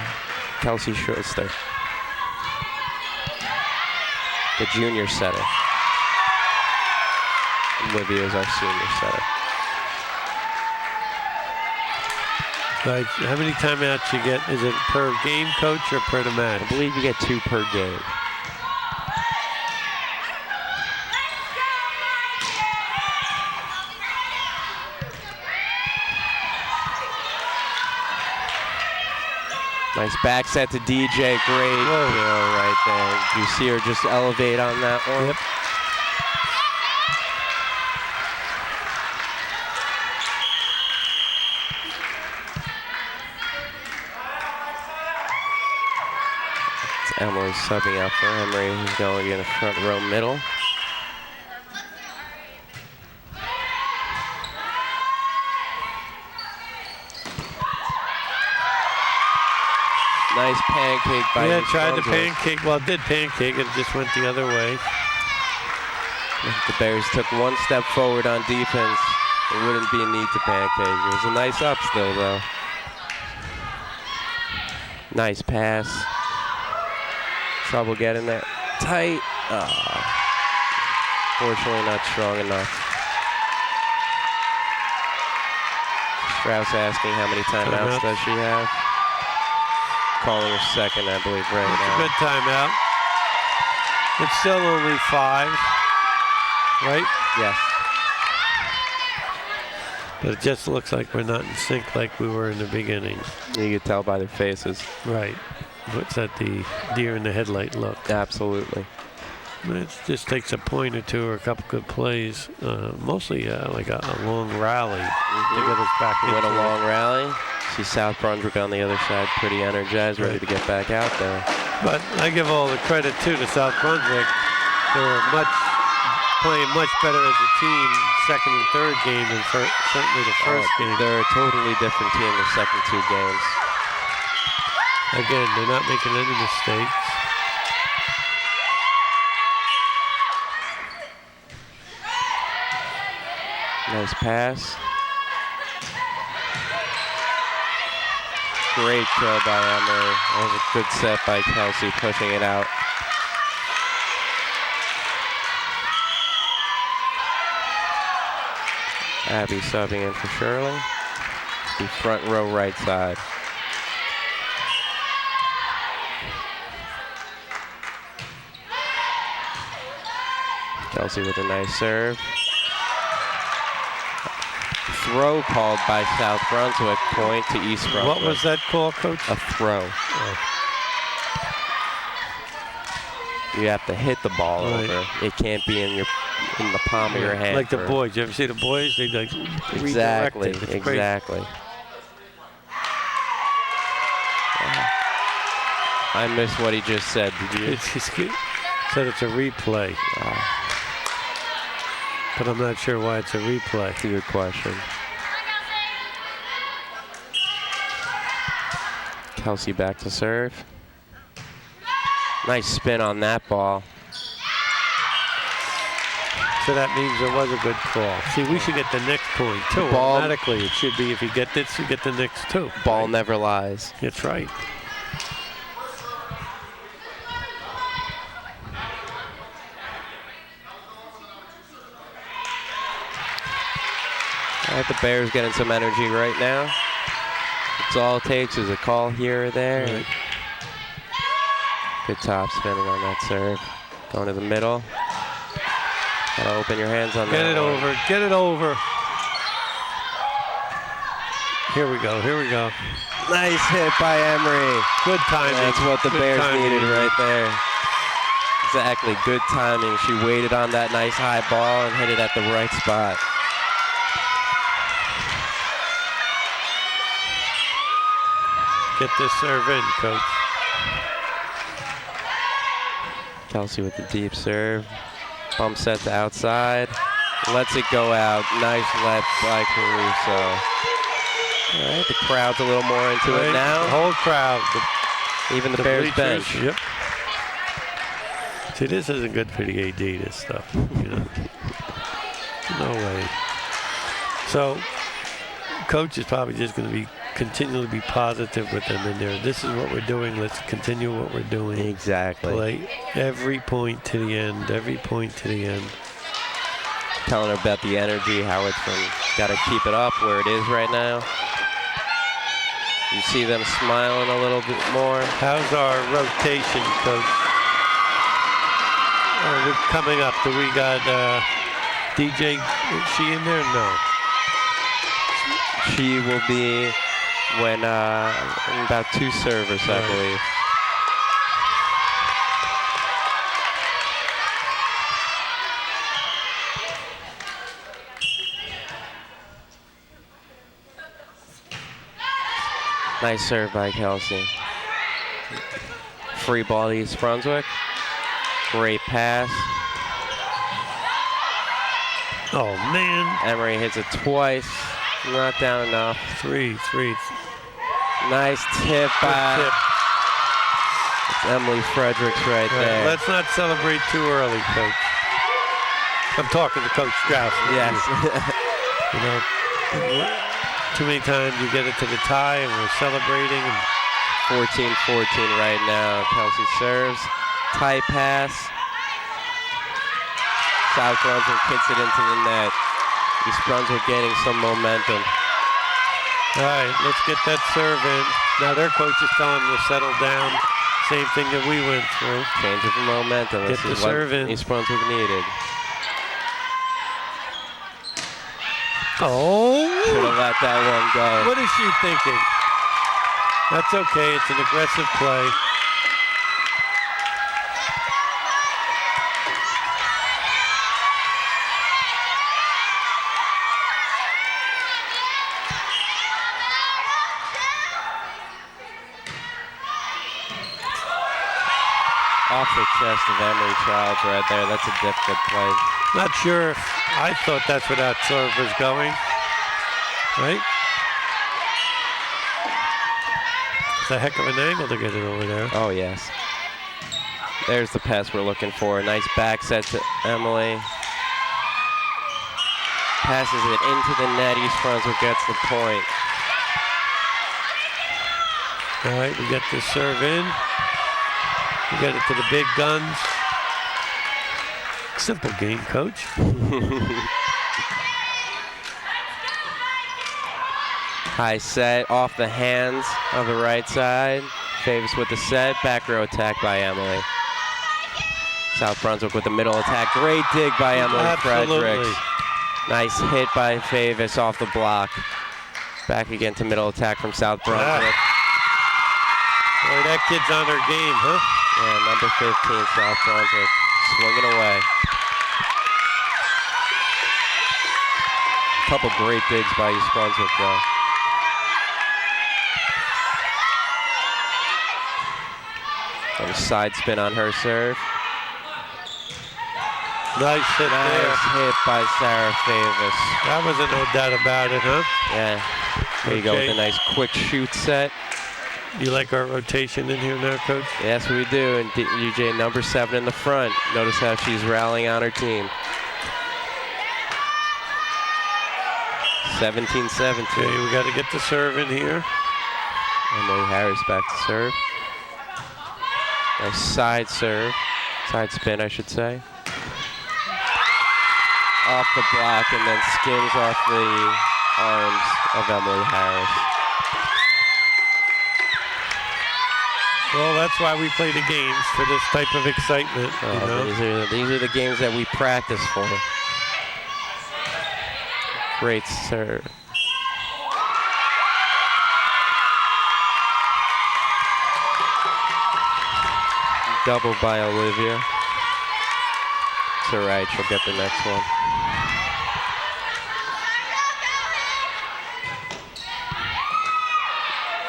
Kelsey Schuster, the junior setter. Olivia is our senior setter. Right. How many timeouts you get? Is it per game, Coach, or per the match? I believe you get 2 per game. Nice back set to DJ. Great kill right there. You see her just elevate on that one? Yep. Emily subbing out for Emery, who's going in the front row middle. Nice pancake by Yeah, tried the pancake. Well, it did pancake. It just went the other way. The Bears took 1 step forward on defense. There wouldn't be a need to pancake. It was a nice up still, though. Nice pass. Trouble getting that tight. Fortunately, not strong enough. Strauss asking how many timeouts does she have. Calling her second, I believe, right now. It's a good timeout. It's still only 5, right? Yes. But it just looks like we're not in sync like we were in the beginning. You could tell by their faces. Right. What's that, the deer in the headlight look? Absolutely. It just takes a point or two or a couple good plays. Mostly like a long rally to get us back into Win a it. long rally. See South Brunswick on the other side, pretty energized, ready to get back out there. But I give all the credit too to South Brunswick. They were playing much better as a team, second and third game than certainly the first game. They're a totally different team the second 2 games. Again, they're not making any mistakes. Nice pass. Great throw by Emery. That was a good set by Kelsey, pushing it out. Abby subbing in for Shirley. The front row right side. Kelsey with a nice serve. Throw called by South Brunswick, point to East Brunswick. What was that call, Coach? A throw. Oh. You have to hit the ball Right. over. It can't be in the palm of your hand. Like the boys. You ever see the boys? They like Exactly. redirect it. It's Exactly. I missed what he just said. Did you? He said it's a replay. But I'm not sure why it's a replay. That's a good question. Kelsey back to serve. Nice spin on that ball. So that means there was a good call. See, we should get the next point too. Ball, automatically, it should be if you get this, you get the next 2. Ball never lies. That's right. All right, the Bears getting some energy right now. It's all it takes is a call here or there. Right. Good top spinning on that serve. Going to the middle. Gotta open your hands on that. Get it over. Get it over. Here we go. Here we go. Nice hit by Emery. Good timing. That's what the Good Bears timing. needed right there. Exactly. Good timing. She waited on that nice high ball and hit it at the right spot. Get this serve in, Coach. Kelsey with the deep serve. Bump set to outside. Lets it go out. Nice let by Caruso. All right, the crowd's a little more into it now. The whole crowd. Even the Bears bleachers, bench. Yep. See, this isn't good for the AD, this stuff. You know? No way. So, Coach is probably just going to continue to be positive with them in there. This is what we're doing. Let's continue what we're doing. Exactly. Play every point to the end. Every point to the end. Telling her about the energy, how it's got to keep it up where it is right now. You see them smiling a little bit more. How's our rotation, Coach? We're coming up. Do we got DJ? Is she in there? No. She will be when about 2 servers, I believe. Nice serve by Kelsey. Free ball to East Brunswick. Great pass. Oh, man. Emery hits it twice. Not down enough. Three. Nice tip by Good tip. It's Emily Fredericks right there. Let's not celebrate too early, Coach. I'm talking to Coach Strauss. Yes. You know, too many times you get it to the tie and we're celebrating. 14-14 right now. Kelsey serves. Tight pass. South Brunswick kicks it into the net. East Brunswick gaining some momentum. All right, let's get that serve in. Now their coach is telling them to settle down. Same thing that we went through. Change of momentum. Get the serve in. East Brunswick needed. Oh! Should have let that one go. What is she thinking? That's okay. It's an aggressive play. Off the chest of Emery Childs right there. That's a difficult play. Not sure if I thought that's where that serve was going. Right? It's a heck of an angle to get it over there. Oh, yes. There's the pass we're looking for. Nice back set to Emily. Passes it into the net. East Brunswick gets the point. All right, we get this serve in. We get it to the big guns. Simple game, coach. High set off the hands of the right side. Favis with the set. Back row attack by Emily. South Brunswick with the middle attack. Great dig by Emily Fredericks. Nice hit by Favis off the block. Back again to middle attack from South Brunswick. Boy, that kid's on her game, huh? Yeah, number 15, South Brunswick, swinging away. A couple great digs by East Brunswick, though. And a side spin on her serve. Nice hit there. Nice hit by Sarah Favis. That wasn't no doubt about it, huh? Yeah. There you go with a nice quick shoot set. You like our rotation in here now, Coach? Yes, we do. And UJ number 7 in the front. Notice how she's rallying on her team. 17-17. Okay, we got to get the serve in here. Emily Harris back to serve. Nice side serve. Side spin, I should say. Off the block and then skims off the arms of Emily Harris. Well, that's why we play the games, for this type of excitement. You know? These are the games that we practice for. Great serve. Double by Olivia. It's all right, she'll get the next one.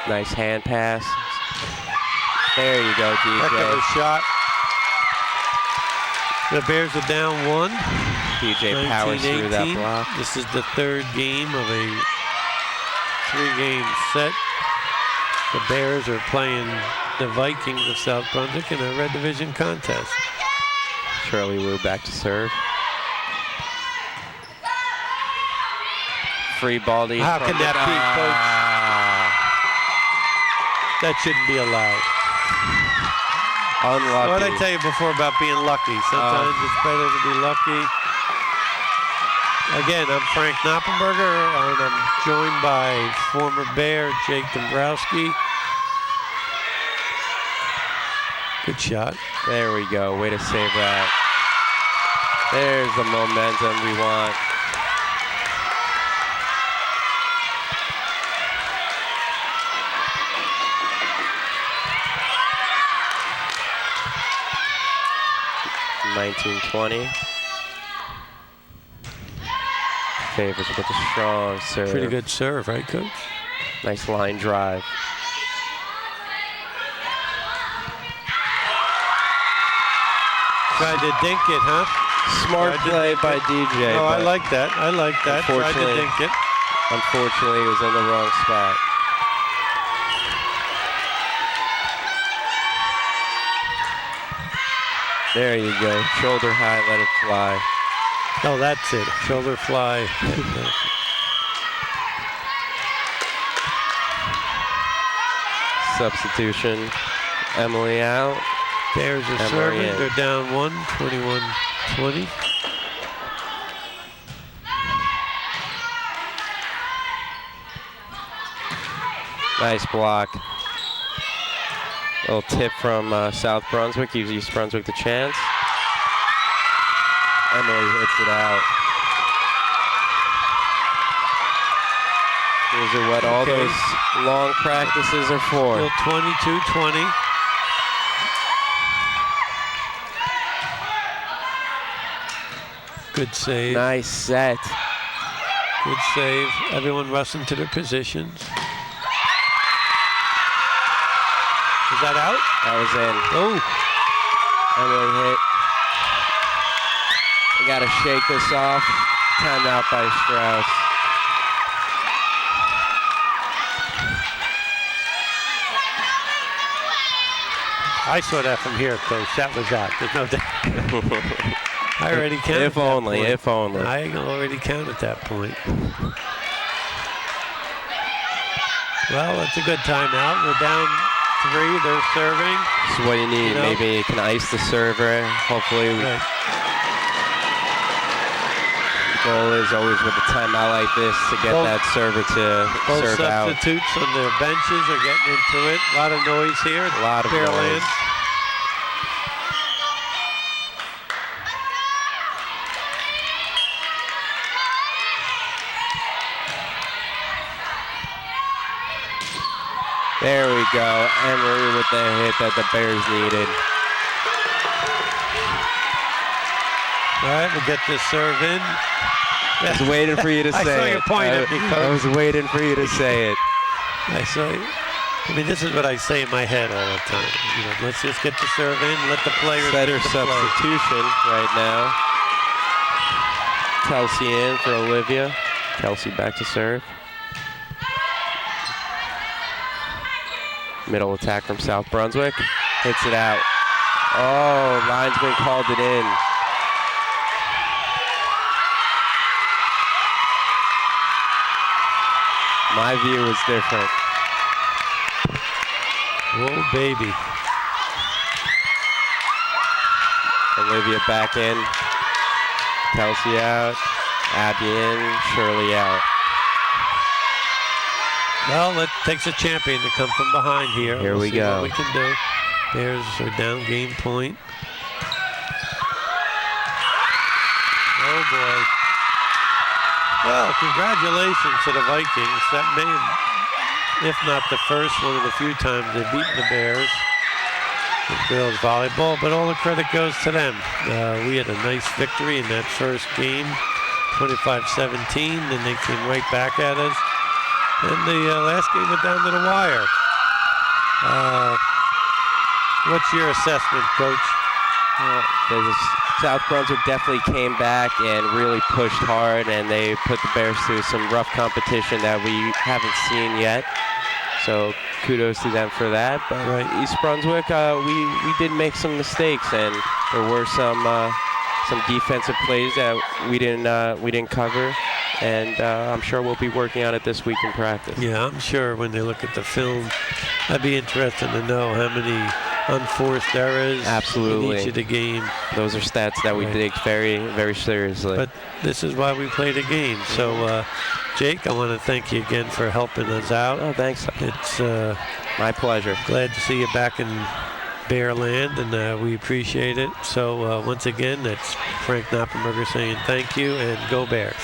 Nice hand pass. There you go, DJ. Heck of a shot. The Bears are down 1. DJ powers through that block. This is the 3rd game of a 3-game set. The Bears are playing the Vikings of South Brunswick in a Red Division contest. Shirley Wu back to serve. Free ball to East How can that be, Coach? That shouldn't be allowed. Unlucky. What did I tell you before about being lucky? Sometimes it's better to be lucky. Again, I'm Frank Noppenberger, and I'm joined by former Bear Jake Dombroski. Good shot. There we go. Way to save that. There's the momentum we want. (19-20). Favors with a strong serve. Pretty good serve, right, Coach? Nice line drive. Tried to dink it, huh? Smart play by DJ. Oh, I like that. I like that. Tried to dink it. Unfortunately, it was in the wrong spot. There you go. Shoulder high, let it fly. Oh, that's it. Shoulder fly. Substitution. Emily out. Bears are serving. They're down 1, 21-20. Nice block. Little tip from South Brunswick. Gives East Brunswick the chance. Emily hits it out. These are what all those long practices are for. Still 22-20. Good save. Nice set. Good save. Everyone rushing to their positions. Is that out? That was in. Oh. Emily hit. We got to shake this off. Timeout by Strauss. I saw that from here, Coach. That was out. There's no doubt. I already counted. If only, if only. I already counted that point. Well, it's a good timeout. We're down 3. They're serving. This is what you need. Maybe you can ice the server. Hopefully. Right. The goal is always with a timeout like this to get that server to serve out. Both substitutes on their benches are getting into it. A lot of noise here. A lot of noise. There we go. Emery with the hit that the Bears needed. All right, we'll get this serve in. I was waiting for you to say it. I saw your point at me, Coach. I was waiting for you to say it. I saw you. I mean, this is what I say in my head all the time. You know, let's just get the serve in, let the players Better get the substitution right now. Kelsey in for Olivia. Kelsey back to serve. Middle attack from South Brunswick. Hits it out. Oh, linesman called it in. My view was different. Oh, baby. Olivia back in. Kelsey out. Abby in. Shirley out. Well, it takes a champion to come from behind here. Here we go. What we can do. Bears are down game point. Oh, boy. Well, congratulations to the Vikings. That may have, if not the first, one of the few times they've beaten the Bears in girls volleyball, but all the credit goes to them. We had a nice victory in that first game, 25-17, then they came right back at us. And the last game went down to the wire. What's your assessment, Coach? South Brunswick definitely came back and really pushed hard, and they put the Bears through some rough competition that we haven't seen yet. So kudos to them for that. But East Brunswick, we did make some mistakes, and there were some defensive plays that we didn't cover. And I'm sure we'll be working on it this week in practice. Yeah, I'm sure when they look at the film, I'd be interested to know how many unforced errors in each of the game. Those are stats that we take very, very seriously. But this is why we play the game. So, Jake, I want to thank you again for helping us out. Oh, thanks. It's my pleasure. Glad to see you back in Bear Land, and we appreciate it. So, once again, that's Frank Noppenberger saying thank you, and go Bears.